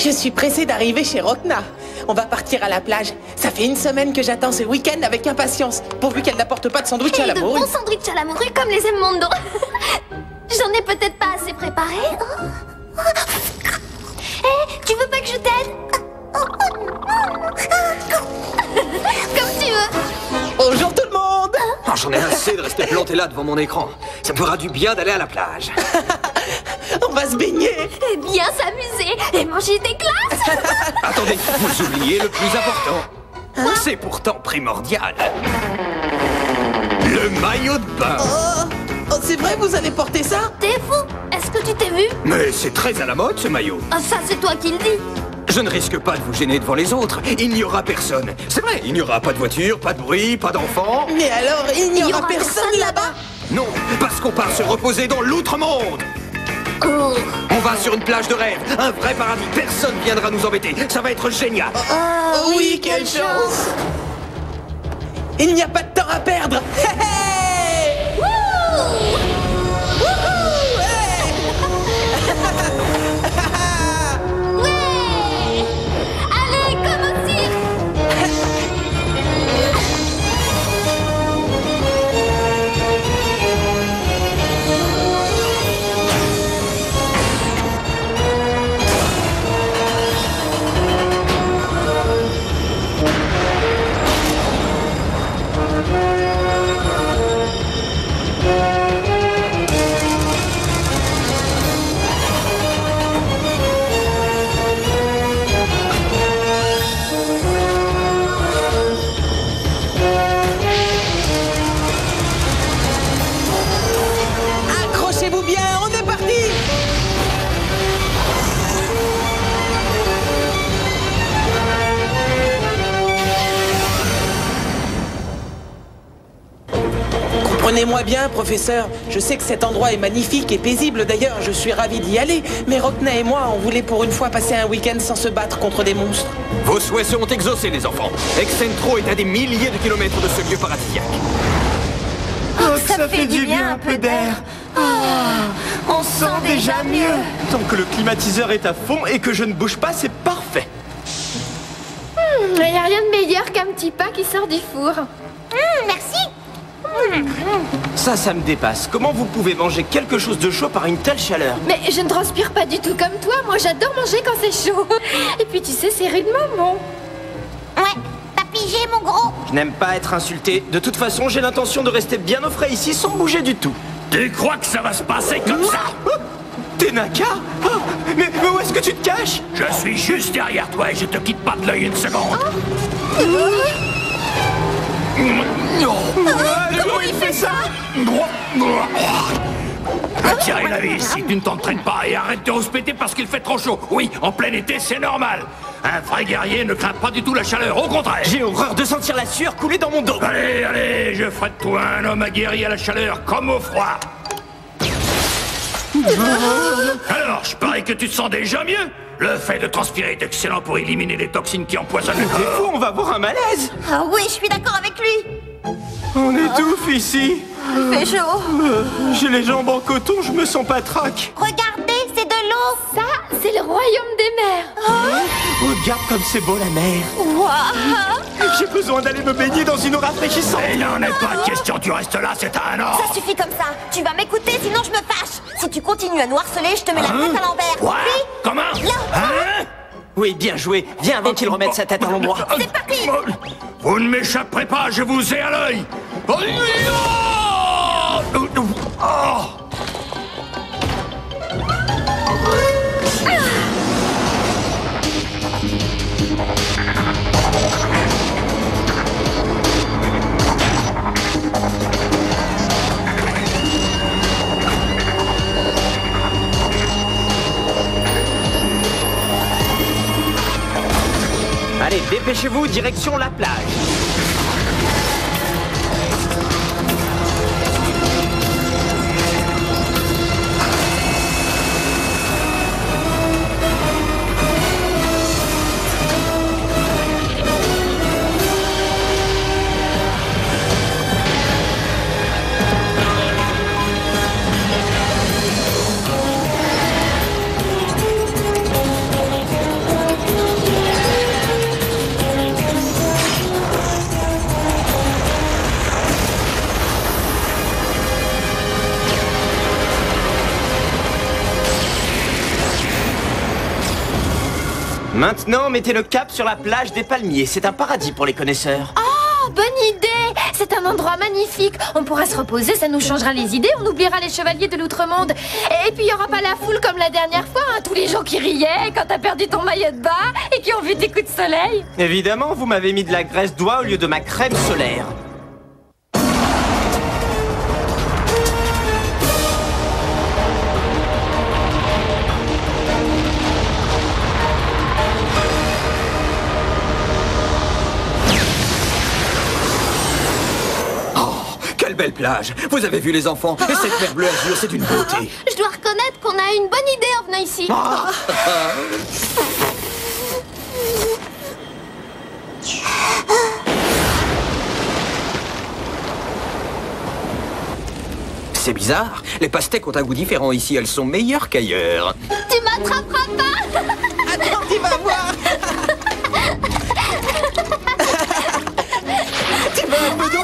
Je suis pressée d'arriver chez Rokna. On va partir à la plage. Ça fait une semaine que j'attends ce week-end avec impatience, pourvu qu'elle n'apporte pas de sandwich à la de morue. bons sandwichs à la morue comme les aime Mondo. J'en ai peut-être pas assez préparé. Tu veux pas que je t'aide? Comme tu veux. Bonjour tout le monde. Oh, j'en ai assez de rester planté là devant mon écran. Ça me fera du bien d'aller à la plage. On va se baigner. Et bien s'amuser et manger des glaces. Attendez, vous oubliez le plus important. C'est pourtant primordial. Le maillot de bain. Oh, c'est vrai, vous allez porter ça? T'es fou. Est-ce que tu t'es vu? Mais c'est très à la mode ce maillot. Ah, ça c'est toi qui le dis. Je ne risque pas de vous gêner devant les autres. Il n'y aura personne. C'est vrai, il n'y aura pas de voiture, pas de bruit, pas d'enfants. Mais alors, il n'y aura personne là-bas? Non, parce qu'on part se reposer dans l'outre-monde. Oh. On va sur une plage de rêve, un vrai paradis. Personne viendra nous embêter. Ça va être génial. Oh, oui, quelle chance. Il n'y a pas de temps à perdre. Hey, hey. Wouh. Wouhou, hey. Ouais. Allez, comme au cirque. Accrochez-vous bien, on est parti. Comprenez-moi bien, professeur. Je sais que cet endroit est magnifique et paisible. D'ailleurs, je suis ravi d'y aller. Mais Rokna et moi, on voulait pour une fois passer un week-end sans se battre contre des monstres. Vos souhaits seront exaucés, les enfants. Excentro est à des milliers de kilomètres de ce lieu paradisiaque. Oh, ça fait du bien un peu d'air. On se sent déjà mieux. Tant que le climatiseur est à fond et que je ne bouge pas, c'est parfait. Il n'y a rien de meilleur qu'un petit pain qui sort du four. Merci. Ça me dépasse. Comment vous pouvez manger quelque chose de chaud par une telle chaleur? Mais je ne transpire pas du tout comme toi. Moi, j'adore manger quand c'est chaud. Et puis, tu sais, c'est rudement bon. Ouais, t'as pigé mon gros. Je n'aime pas être insulté. De toute façon, j'ai l'intention de rester bien au frais ici sans bouger du tout. Tu crois que ça va se passer comme ça? T'es Naka? Oh, mais où est-ce que tu te caches? Je suis juste derrière toi et je te quitte pas de l'œil une seconde. Comment il fait ça? Tiens la vie si tu ne t'entraînes pas et arrête de rouspéter parce qu'il fait trop chaud. Oui, en plein été, c'est normal. Un vrai guerrier ne craint pas du tout la chaleur, au contraire. J'ai horreur de sentir la sueur couler dans mon dos. Allez, allez, je ferai de toi un homme aguerri à la chaleur comme au froid. Alors, je parie que tu te sens déjà mieux. Le fait de transpirer est excellent pour éliminer les toxines qui empoisonnent le C'est fou, corps. on va avoir un malaise. Ah oui, je suis d'accord avec lui. On étouffe ici. Il fait chaud. J'ai les jambes en coton, je me sens pas trac. Regardez, c'est de l'eau. Ça, c'est le royaume des mers. Regarde comme c'est beau la mer. Waouh. J'ai besoin d'aller me baigner dans une eau rafraîchissante. Il n'en est pas de question, tu restes là, c'est un ordre. Ça suffit comme ça. Tu vas m'écouter, sinon je me fâche. Si tu continues à nous harceler, je te mets la tête à l'envers. Quoi? Oui. Comment? Hein? Oui, bien joué. Viens avant qu'il remette sa tête à l'endroit. C'est parti. Vous ne m'échapperez pas, je vous ai à l'œil. Allez, dépêchez-vous, direction la plage. Maintenant, mettez le cap sur la plage des Palmiers. C'est un paradis pour les connaisseurs. Oh, bonne idée! C'est un endroit magnifique. On pourra se reposer, ça nous changera les idées. On oubliera les chevaliers de l'outre-monde. Et puis, il n'y aura pas la foule comme la dernière fois. Hein. Tous les gens qui riaient quand t'as perdu ton maillot de bain et qui ont vu tes coups de soleil. Évidemment, vous m'avez mis de la graisse d'oie au lieu de ma crème solaire. Quelle belle plage! Vous avez vu les enfants? Et cette mer bleue azur, c'est une beauté! Je dois reconnaître qu'on a une bonne idée en venant ici. C'est bizarre, les pastèques ont un goût différent ici, elles sont meilleures qu'ailleurs. Tu m'attraperas pas. Attends, tu vas voir. Tu veux un peu d'eau?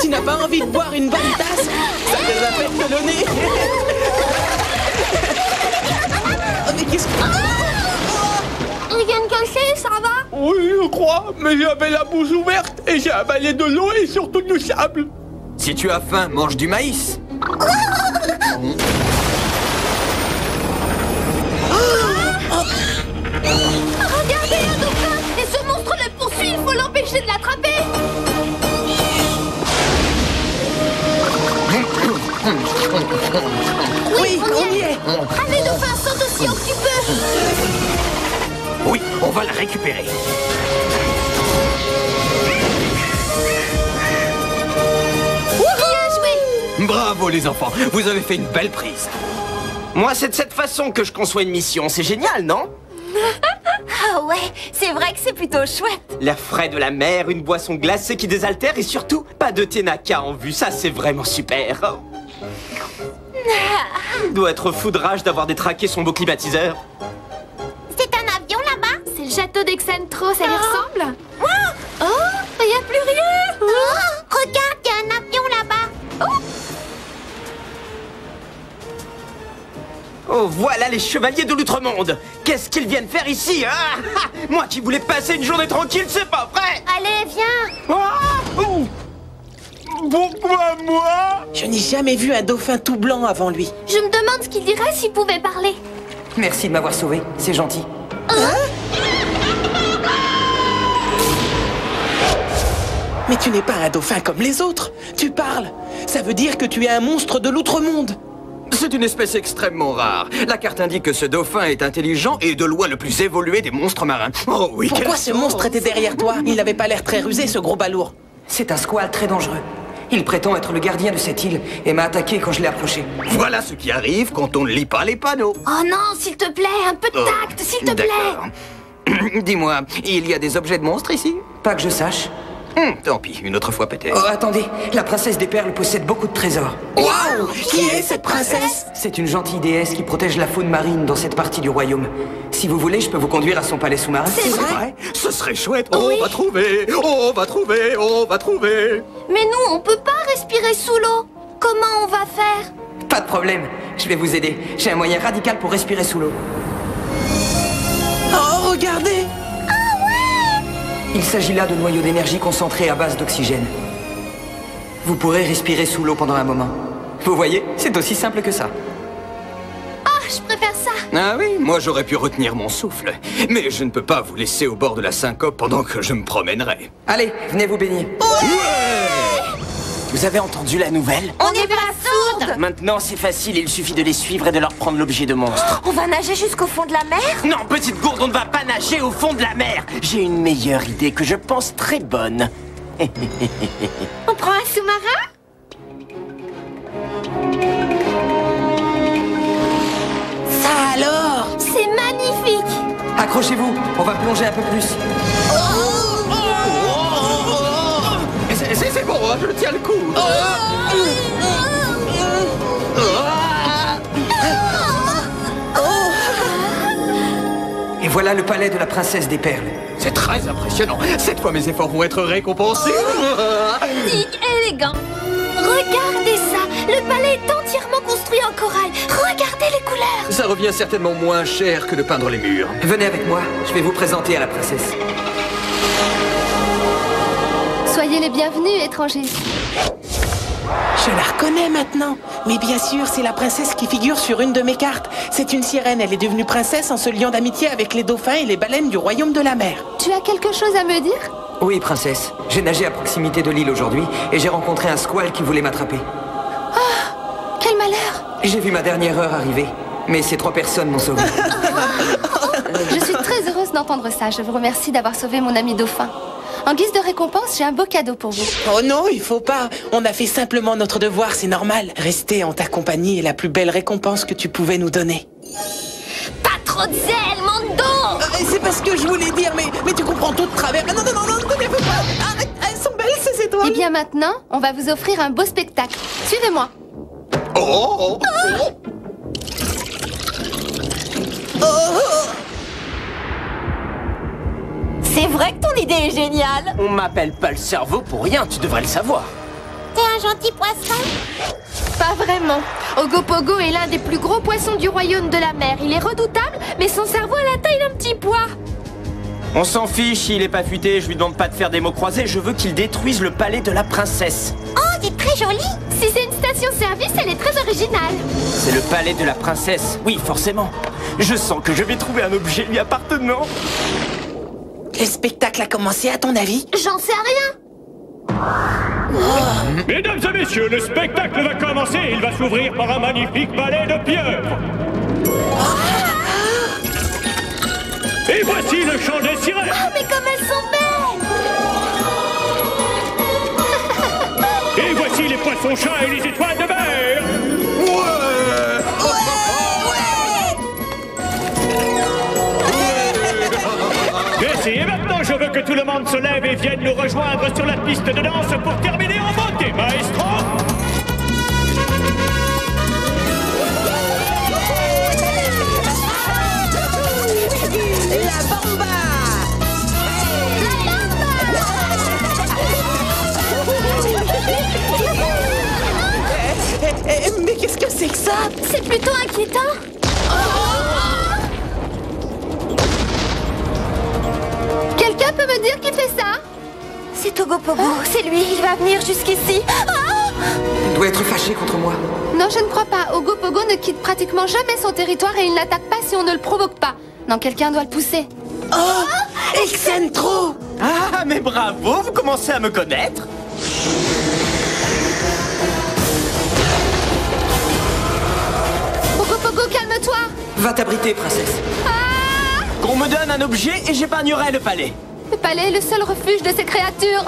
Tu n'as pas envie de boire une bonne tasse? Ça te la peine de donner. Oh, mais qu'est-ce que... Rien de caché, ça va? Oui, je crois, mais j'avais la bouche ouverte et j'ai avalé de l'eau et surtout du sable. Si tu as faim, mange du maïs. Regardez, un dauphin! Et ce monstre le poursuit, il faut l'empêcher de l'attraper! Oui, on y est. Allez, dauphin, saute aussi haut que tu peux! Oui, on va la récupérer. Bien joué! Bravo les enfants, vous avez fait une belle prise. Moi, c'est de cette façon que je conçois une mission. C'est génial, non? Ah ouais, c'est vrai que c'est plutôt chouette. L'air frais de la mer, une boisson glacée qui désaltère et surtout, pas de Ténaka en vue. Ça, c'est vraiment super. Il doit être fou de rage d'avoir détraqué son beau climatiseur. C'est un avion là-bas? C'est le château d'Exentro, ça lui ressemble? Oh, il n'y a plus rien! Oh, regarde, il y a un avion là-bas. Oh, voilà les chevaliers de l'outre-monde. Qu'est-ce qu'ils viennent faire ici, hein? Moi qui voulais passer une journée tranquille, c'est pas vrai. Allez, viens. Pourquoi moi? Je n'ai jamais vu un dauphin tout blanc avant lui. Je me demande ce qu'il dirait s'il pouvait parler. Merci de m'avoir sauvé, c'est gentil. Mais tu n'es pas un dauphin comme les autres. Tu parles. Ça veut dire que tu es un monstre de l'outre-monde. C'est une espèce extrêmement rare. La carte indique que ce dauphin est intelligent et de loin le plus évolué des monstres marins. Oh oui, Pourquoi quelle ce monstre était derrière toi? Il n'avait pas l'air très rusé, ce gros balourd. C'est un squale très dangereux. Il prétend être le gardien de cette île et m'a attaqué quand je l'ai approché. Voilà ce qui arrive quand on ne lit pas les panneaux. Oh non, s'il te plaît, un peu de tact, s'il te plaît. D'accord. Dis-moi, il y a des objets de monstres ici? Pas que je sache. Tant pis, une autre fois peut-être. Oh, attendez, la princesse des perles possède beaucoup de trésors. Waouh! Qui est cette princesse? C'est une gentille déesse qui protège la faune marine dans cette partie du royaume. Si vous voulez, je peux vous conduire à son palais sous-marin. C'est vrai? Ce serait chouette. On va trouver, on va trouver, on va trouver. Mais nous, on peut pas respirer sous l'eau. Comment on va faire? Pas de problème, je vais vous aider. J'ai un moyen radical pour respirer sous l'eau. Oh, regardez! Il s'agit là de noyaux d'énergie concentrés à base d'oxygène. Vous pourrez respirer sous l'eau pendant un moment. Vous voyez, c'est aussi simple que ça. Ah, je préfère ça. Ah oui, moi j'aurais pu retenir mon souffle. Mais je ne peux pas vous laisser au bord de la syncope pendant que je me promènerai. Allez, venez vous baigner. Vous avez entendu la nouvelle? On n'est pas sourdes. Maintenant, c'est facile, il suffit de les suivre et de leur prendre l'objet de monstre. On va nager jusqu'au fond de la mer? Non, petite gourde, on ne va pas nager au fond de la mer. J'ai une meilleure idée que je pense très bonne. On prend un sous-marin? Ça alors? C'est magnifique. Accrochez-vous, on va plonger un peu plus. C'est bon, je tiens le coup. Et voilà le palais de la princesse des perles. C'est très impressionnant. Cette fois, mes efforts vont être récompensés. Pratique, élégant. Regardez ça. Le palais est entièrement construit en corail. Regardez les couleurs! Ça revient certainement moins cher que de peindre les murs. Venez avec moi, je vais vous présenter à la princesse. Soyez les bienvenus, étrangers. Je la reconnais maintenant. Mais bien sûr, c'est la princesse qui figure sur une de mes cartes. C'est une sirène, elle est devenue princesse en se liant d'amitié avec les dauphins et les baleines du royaume de la mer. Tu as quelque chose à me dire? Oui, princesse. J'ai nagé à proximité de l'île aujourd'hui et j'ai rencontré un squale qui voulait m'attraper. Oh, quel malheur! J'ai vu ma dernière heure arriver, mais ces 3 personnes m'ont sauvé. Je suis très heureuse d'entendre ça. Je vous remercie d'avoir sauvé mon ami dauphin. En guise de récompense, j'ai un beau cadeau pour vous. Oh non, il faut pas. On a fait simplement notre devoir, c'est normal. Rester en ta compagnie est la plus belle récompense que tu pouvais nous donner. Pas trop de zèle, Mondo! C'est parce que je voulais dire, mais tu comprends tout de travers. Ah, non, ne t'énerve pas. Arrête, elles sont belles ces étoiles. Eh bien maintenant, on va vous offrir un beau spectacle. Suivez-moi. C'est vrai que ton idée est géniale! On m'appelle pas le cerveau pour rien, tu devrais le savoir. T'es un gentil poisson? Pas vraiment. Ogopogo est l'un des plus gros poissons du royaume de la mer. Il est redoutable, mais son cerveau a la taille d'un petit pois. On s'en fiche, il est pas futé, je lui demande pas de faire des mots croisés, je veux qu'il détruise le palais de la princesse. Oh, c'est très joli! Si c'est une station-service, elle est très originale. C'est le palais de la princesse, oui, forcément. Je sens que je vais trouver un objet lui appartenant. Le spectacle a commencé, à ton avis? J'en sais rien. Mesdames et messieurs, le spectacle va commencer. Il va s'ouvrir par un magnifique ballet de pieuvres. Et voici le chant des sirènes. Oh, mais comme elles sont belles! Et voici les poissons-chats et les étoiles de mer. Merci. Et maintenant, je veux que tout le monde se lève et vienne nous rejoindre sur la piste de danse pour terminer en beauté, maestro. La bamba! Mais qu'est-ce que c'est que ça? C'est plutôt inquiétant. Quelqu'un peut me dire qui fait ça? C'est Ogopogo, c'est lui, il va venir jusqu'ici. Il doit être fâché contre moi. Non, je ne crois pas. Ogopogo ne quitte pratiquement jamais son territoire et il n'attaque pas si on ne le provoque pas. Non, quelqu'un doit le pousser. Oh! Excentro! Ah, mais bravo, vous commencez à me connaître. Ogopogo, calme-toi. Va t'abriter, princesse. Qu'on me donne un objet et j'épargnerai le palais. Le palais est le seul refuge de ces créatures.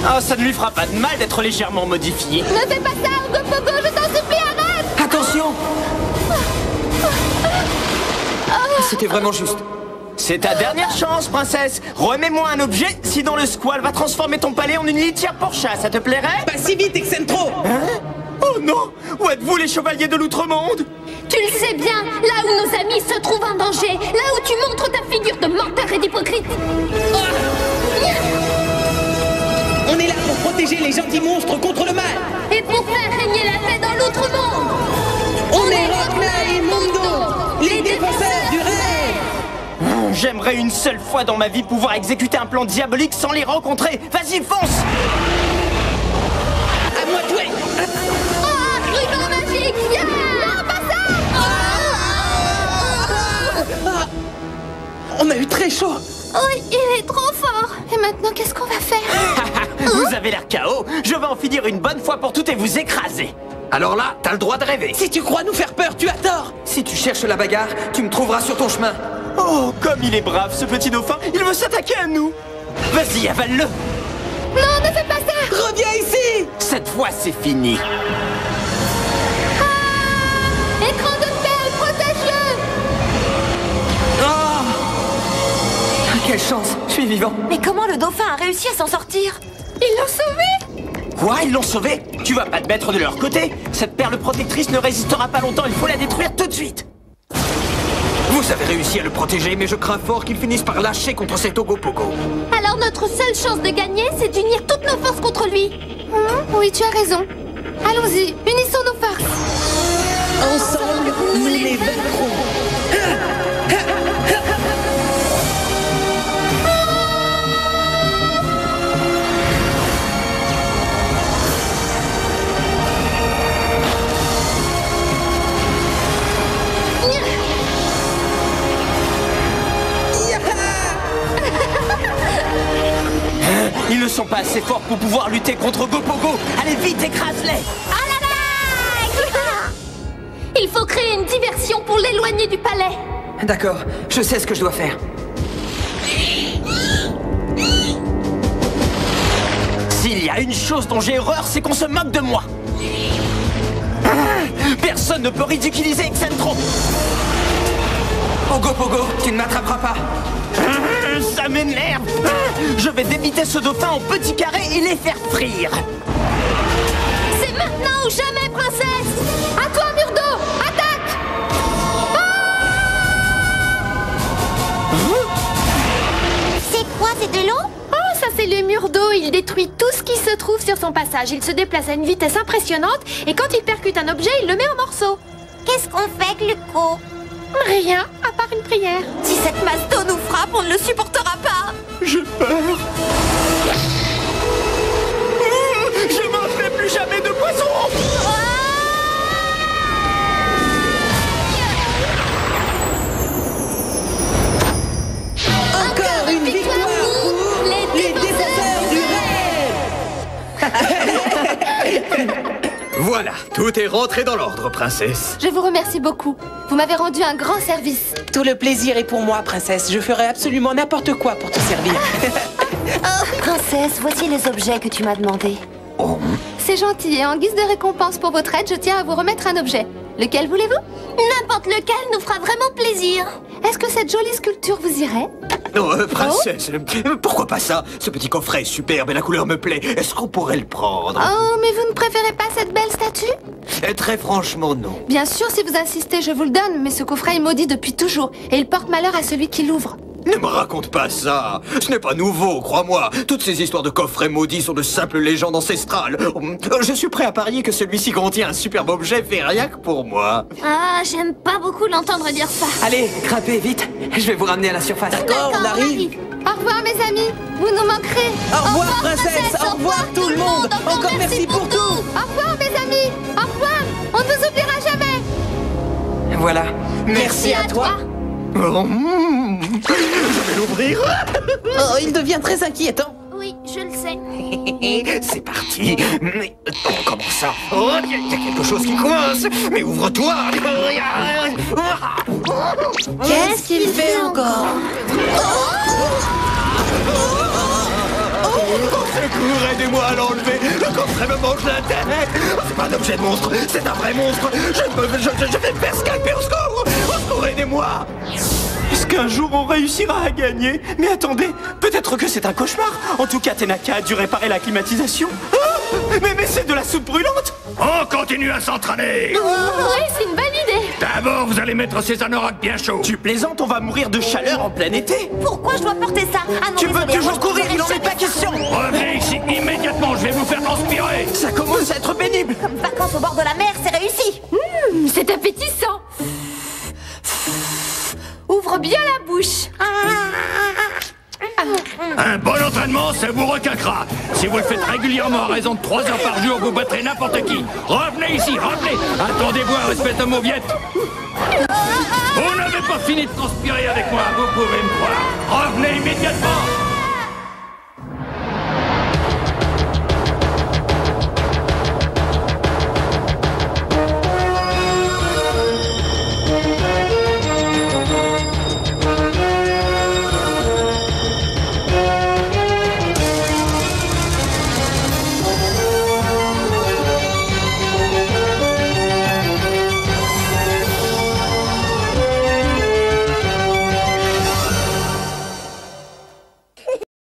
Ah, ça ne lui fera pas de mal d'être légèrement modifié. Ne fais pas ça, Ogopogo, je t'en supplie, arrête! Attention! C'était vraiment juste. C'est ta dernière chance, princesse. Remets-moi un objet, sinon le squale va transformer ton palais en une litière pour chat, ça te plairait? Pas si vite, Excentro! Hein? Oh non! Où êtes-vous, les chevaliers de l'Outre-Monde? Tu le sais bien, là où nos amis se trouvent en danger, là où tu montres ta figure de menteur et d'hypocrite. On est là pour protéger les gentils monstres contre le mal! Et pour faire régner la paix dans l'Outre-Monde. On est Rockna et Mondo, les défenseurs du rêve! J'aimerais une seule fois dans ma vie pouvoir exécuter un plan diabolique sans les rencontrer. Vas-y, fonce! À moi de jouer! Ruban magique, viens! Non, pas ça! On a eu très chaud! Oui, il est trop fort. Et maintenant, qu'est-ce qu'on va faire? Vous avez l'air KO. Je vais en finir une bonne fois pour toutes et vous écraser. Alors là, t'as le droit de rêver. Si tu crois nous faire peur, tu as tort! Si tu cherches la bagarre, tu me trouveras sur ton chemin. Oh, comme il est brave, ce petit dauphin. Il veut s'attaquer à nous. Vas-y, avale-le. Non, ne fais pas ça! Reviens ici! Cette fois, c'est fini. Écran de perles, protège-le! Quelle chance, je suis vivant. Mais comment le dauphin a réussi à s'en sortir? Ils l'ont sauvé! Quoi, ils l'ont sauvé? Tu vas pas te mettre de leur côté? Cette perle protectrice ne résistera pas longtemps, il faut la détruire tout de suite. Vous avez réussi à le protéger, mais je crains fort qu'il finisse par lâcher contre cet Ogopogo. Alors notre seule chance de gagner, c'est d'unir toutes nos forces contre lui. Oui, tu as raison. Allons-y, unissons nos forces. Ensemble, nous les vaincrons. Ils ne sont pas assez forts pour pouvoir lutter contre Gopogo. Allez vite, écrase-les. Il faut créer une diversion pour l'éloigner du palais. D'accord, je sais ce que je dois faire. S'il y a une chose dont j'ai horreur, c'est qu'on se moque de moi. Personne ne peut ridiculiser Excentro. Oh Gopogo, tu ne m'attraperas pas. Ça m'énerve. Je vais débiter ce dauphin en petits carrés et les faire frire. C'est maintenant ou jamais, princesse. À toi, Murdo. Attaque. C'est quoi, c'est de l'eau? Oh, ça c'est le Murdo. Il détruit tout ce qui se trouve sur son passage. Il se déplace à une vitesse impressionnante et quand il percute un objet, il le met en morceaux. Qu'est-ce qu'on fait, Gluco? Rien, à part une prière. Si cette masse d'eau nous frappe, on ne le supportera pas. J'ai peur. Je mangerai plus jamais de poisson. Encore une victoire pour les défenseurs du rêve. Voilà, tout est rentré dans l'ordre, princesse. Je vous remercie beaucoup. Vous m'avez rendu un grand service. Tout le plaisir est pour moi, princesse. Je ferai absolument n'importe quoi pour te servir. Princesse, voici les objets que tu m'as demandés. C'est gentil et en guise de récompense pour votre aide, je tiens à vous remettre un objet. Lequel voulez-vous? N'importe lequel nous fera vraiment plaisir. Est-ce que cette jolie sculpture vous irait? Oh, princesse, pourquoi pas ça? Ce petit coffret est superbe et la couleur me plaît. Est-ce qu'on pourrait le prendre? Oh, mais vous ne préférez pas cette belle statue? Très franchement, non. Bien sûr, si vous insistez, je vous le donne, mais ce coffret est maudit depuis toujours et il porte malheur à celui qui l'ouvre. Ne me raconte pas ça. Ce n'est pas nouveau, crois-moi. Toutes ces histoires de coffrets maudits sont de simples légendes ancestrales. Je suis prêt à parier que celui-ci contient un superbe objet fait rien que pour moi. Ah, j'aime pas beaucoup l'entendre dire ça. Allez, grimpez vite. Je vais vous ramener à la surface. D'accord, on arrive. Au revoir, mes amis. Vous nous manquerez. Au revoir, princesse. Au revoir, tout le monde. Encore merci pour tout. Au revoir, mes amis. Au revoir. On ne vous oubliera jamais. Voilà. Merci à toi. Je vais l'ouvrir. Oh, il devient très inquiétant. Oui, je le sais. C'est parti. Mais comment ça? Oh, il y a quelque chose qui coince. Mais ouvre-toi. Qu'est-ce qu'il fait encore? Au secours, aidez-moi à l'enlever. Le coffret me mange la tête. C'est pas un objet de monstre, c'est un vrai monstre. Je vais me faire scalper. Au secours. Au secours, aidez-moi. Est-ce qu'un jour on réussira à gagner? Mais attendez, peut-être que c'est un cauchemar. En tout cas, Tenaka a dû réparer la climatisation. Ah, mais c'est de la soupe brûlante. On continue à s'entraîner. Oui, c'est une bonne idée. D'abord, vous allez mettre ces anoraks bien chauds. Tu plaisantes, on va mourir de chaleur en plein été. Pourquoi je dois porter ça? Ah non, Tu peux désolé, toujours moi, je courir, il en pourrais est pas jamais question. Revenez ici immédiatement, je vais vous faire transpirer. Ça commence à être pénible. Comme vacances au bord de la mer, c'est réussi. C'est appétissant. Ouvre bien la bouche. Un bon entraînement, ça vous requinquera. Si vous le faites régulièrement à raison de 3 heures par jour, vous battrez n'importe qui. Revenez ici, revenez. Attendez-vous, espèce de mauviette. Vous n'avez pas fini de transpirer avec moi, vous pouvez me croire. Revenez immédiatement.